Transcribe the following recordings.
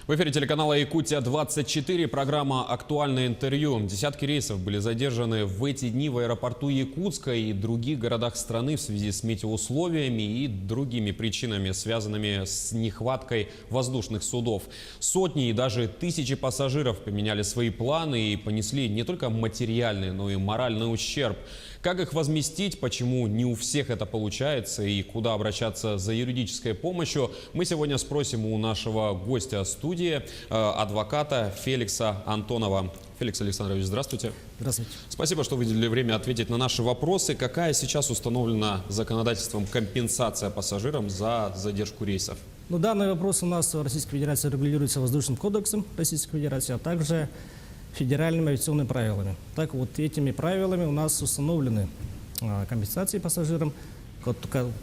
В эфире телеканала «Якутия-24», программа «Актуальное интервью». Десятки рейсов были задержаны в эти дни в аэропорту Якутска и других городах страны в связи с метеоусловиями и другими причинами, связанными с нехваткой воздушных судов. Сотни и даже тысячи пассажиров поменяли свои планы и понесли не только материальный, но и моральный ущерб. Как их возместить, почему не у всех это получается и куда обращаться за юридической помощью, мы сегодня спросим у нашего гостя студии, адвоката Феликса Антонова. Феликс Александрович, здравствуйте. Здравствуйте. Спасибо, что выделили время ответить на наши вопросы. Какая сейчас установлена законодательством компенсация пассажирам за задержку рейсов? Ну, данный вопрос у нас в Российской Федерации регулируется Воздушным кодексом Российской Федерации, а также федеральными авиационными правилами. Так вот, этими правилами у нас установлены компенсации пассажирам, у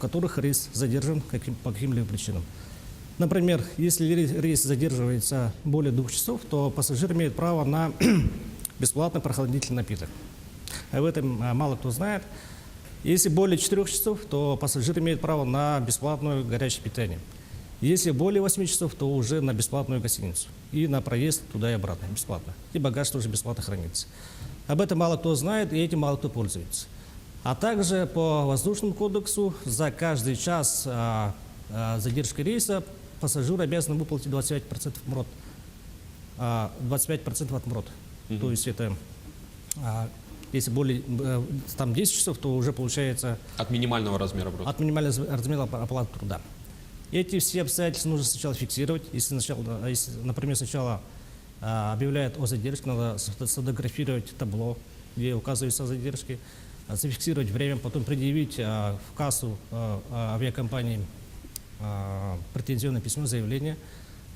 которых рейс задержан по каким-либо причинам. Например, если рейс задерживается более 2 часов, то пассажир имеет право на бесплатный прохладительный напиток. Об этом мало кто знает. Если более 4 часов, то пассажир имеет право на бесплатное горячее питание. Если более 8 часов, то уже на бесплатную гостиницу и на проезд туда и обратно бесплатно. И багаж тоже бесплатно хранится. Об этом мало кто знает, и этим мало кто пользуется. А также по Воздушному кодексу за каждый час задержки рейса пассажир обязан выплатить 25% МРОТ. 25% от МРОТ. То есть это, если более там 10 часов, то уже получается... От минимального размера МРОТ. От минимального размера оплаты труда. Эти все обстоятельства нужно сначала фиксировать. Если, например, сначала объявляют о задержке, надо сфотографировать табло, где указываются задержки, зафиксировать время, потом предъявить в кассу авиакомпании претензионное письмо, заявление,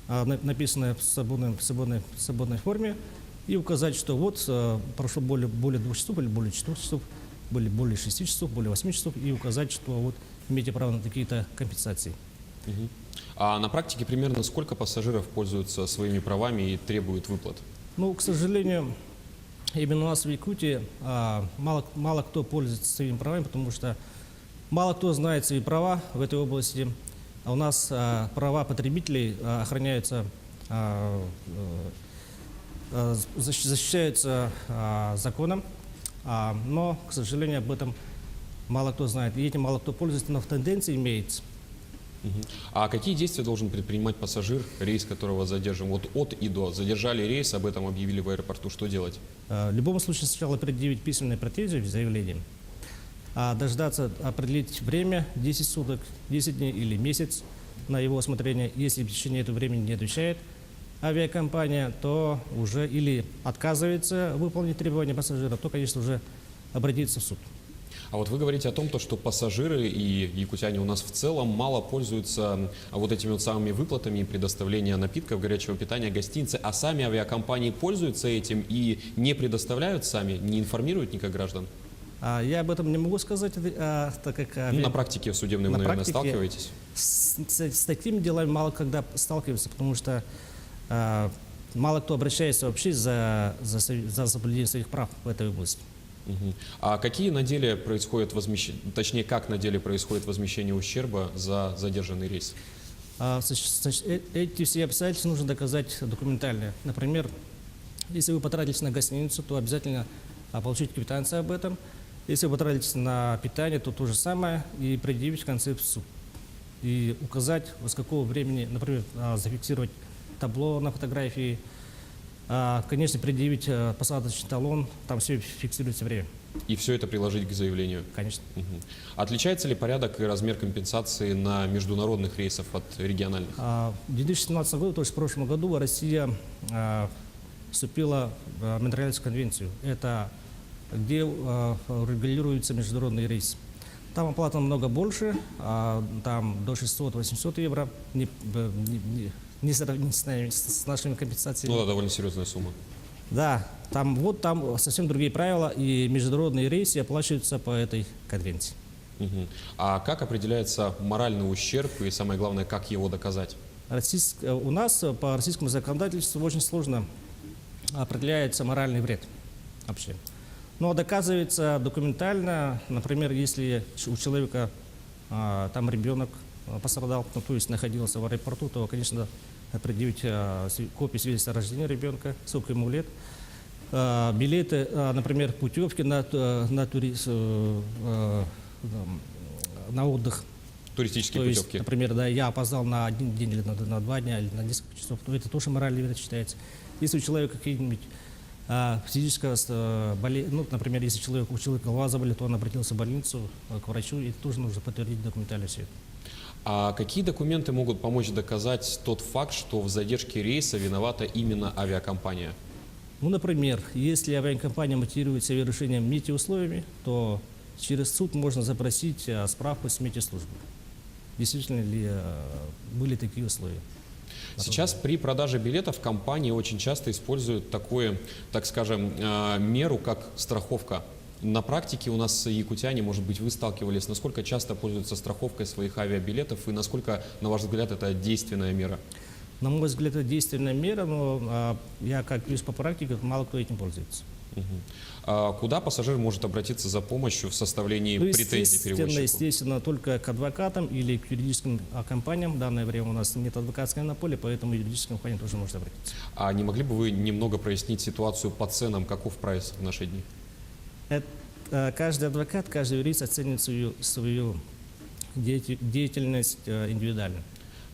написанное в свободной форме, и указать, что вот прошло более 2 часов, или более 4 часов, более 6 часов, более 8 часов, и указать, что вот имеете право на такие-то компенсации. А на практике примерно сколько пассажиров пользуются своими правами и требуют выплат? Ну, к сожалению, именно у нас в Якутии мало кто пользуется своими правами, потому что мало кто знает свои права в этой области. А у нас права потребителей охраняются, защищаются законом, но, к сожалению, об этом мало кто знает. И этим мало кто пользуется, но в тенденции имеется. А какие действия должен предпринимать пассажир, рейс которого задержан? Вот от и до. Задержали рейс, об этом объявили в аэропорту. Что делать? В любом случае сначала предъявить письменную претензию в заявлении, дождаться, определить время, 10 суток, 10 дней или месяц на его осмотрение. Если в течение этого времени не отвечает авиакомпания, то уже или отказывается выполнить требования пассажира, то, конечно, уже обратиться в суд. А вот вы говорите о том, что пассажиры и якутяне у нас в целом мало пользуются вот этими вот самыми выплатами и предоставлением напитков, горячего питания, гостиницы, а сами авиакомпании пользуются этим и не предоставляют сами, не информируют никак граждан? Я об этом не могу сказать, так как... На практике судебной вы, наверное, сталкиваетесь? С такими делами мало когда сталкиваются, потому что мало кто обращается вообще за соблюдение своих прав в этой области. А какие на деле происходят точнее, как на деле происходит возмещение ущерба за задержанный рейс? Эти все обстоятельства нужно доказать документально. Например, если вы потратились на гостиницу, то обязательно получить квитанцию об этом. Если вы потратились на питание, то же самое, и предъявить в конце в суд. И указать, с какого времени, например, зафиксировать табло на фотографии, конечно, предъявить посадочный талон, там все фиксируется время. И все это приложить к заявлению? Конечно. Отличается ли порядок и размер компенсации на международных рейсах от региональных? В 2017 году, то есть в прошлом году, Россия вступила в Монреальскую конвенцию. Это где регулируется международный рейс. Там оплата намного больше, там до 600-800 евро, не сравнить с нашими компенсациями. Ну да, довольно серьезная сумма. Да, там совсем другие правила, и международные рейсы оплачиваются по этой конвенции. А как определяется моральный ущерб и, самое главное, как его доказать? У нас по российскому законодательству очень сложно определяется моральный вред вообще. Но доказывается документально, например, если у человека там ребенок пострадал, то есть находился в аэропорту, то, конечно, предъявить копию свидетельства о рождении ребенка, сколько ему лет. Билеты, например, путевки на отдых. Туристические То есть, путевки. например, да, я опоздал на 1 день или на 2 дня, или на несколько часов, то это тоже моральный вред считается. Если у человека какие-нибудь физическая болезнь, ну, например, если у человека голова заболела, то он обратился в больницу, к врачу, и тоже нужно подтвердить документально все это. А какие документы могут помочь доказать тот факт, что в задержке рейса виновата именно авиакомпания? Ну, например, если авиакомпания мотивирует себя решением метеоусловиями, то через суд можно запросить справку с метеослужбы. Действительно ли были такие условия? Сейчас при продаже билетов компании очень часто используют такую, так скажем, меру, как страховка. На практике у нас якутяне, может быть, вы сталкивались, насколько часто пользуются страховкой своих авиабилетов и насколько, на ваш взгляд, это действенная мера? На мой взгляд, это действенная мера, но я, как вижу по практике, мало кто этим пользуется. А куда пассажир может обратиться за помощью в составлении претензий перевозчику? Естественно, только к адвокатам или к юридическим компаниям. В данное время у нас нет адвокатской монополии, поэтому юридическая компания тоже может обратиться. А не могли бы вы немного прояснить ситуацию по ценам, каков прайс в наши дни? Каждый адвокат, каждый юрист оценит свою деятельность индивидуально.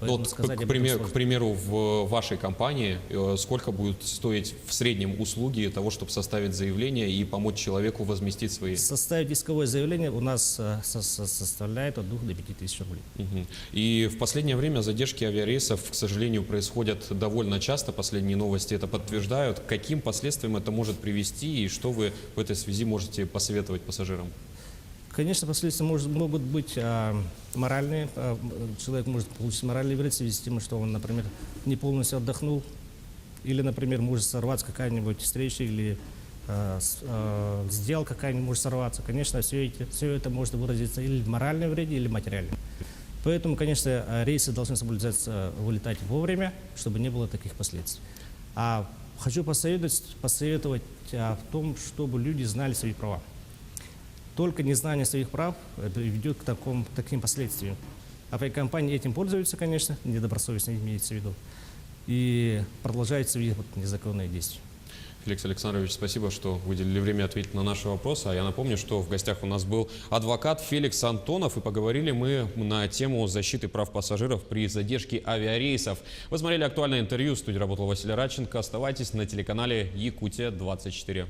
Вот, к примеру, в вашей компании сколько будет стоить в среднем услуги того, чтобы составить заявление и помочь человеку возместить свои... Составить исковое заявление у нас составляет от 2 до 5 тысяч рублей. И в последнее время задержки авиарейсов, к сожалению, происходят довольно часто. Последние новости это подтверждают. К каким последствиям это может привести и что вы в этой связи можете посоветовать пассажирам? Конечно, последствия могут быть моральные. Человек может получить моральный вред в связи с тем, что он, например, не полностью отдохнул, или, например, может сорваться какая-нибудь встреча, или сделка какая-нибудь может сорваться. Конечно, все это может выразиться или в моральном вреде, или в материальном. Поэтому, конечно, рейсы должны соблюдаться, вылетать вовремя, чтобы не было таких последствий. А хочу посоветовать в том, чтобы люди знали свои права. Только незнание своих прав ведет к таким последствиям. Авиакомпании этим пользуются, конечно, недобросовестно имеется в виду, и продолжают свои незаконные действия. Феликс Александрович, спасибо, что выделили время ответить на наши вопросы. А я напомню, что в гостях у нас был адвокат Феликс Антонов, и поговорили мы на тему защиты прав пассажиров при задержке авиарейсов. Вы смотрели актуальное интервью, в студии работал Василий Радченко. Оставайтесь на телеканале Якутия 24.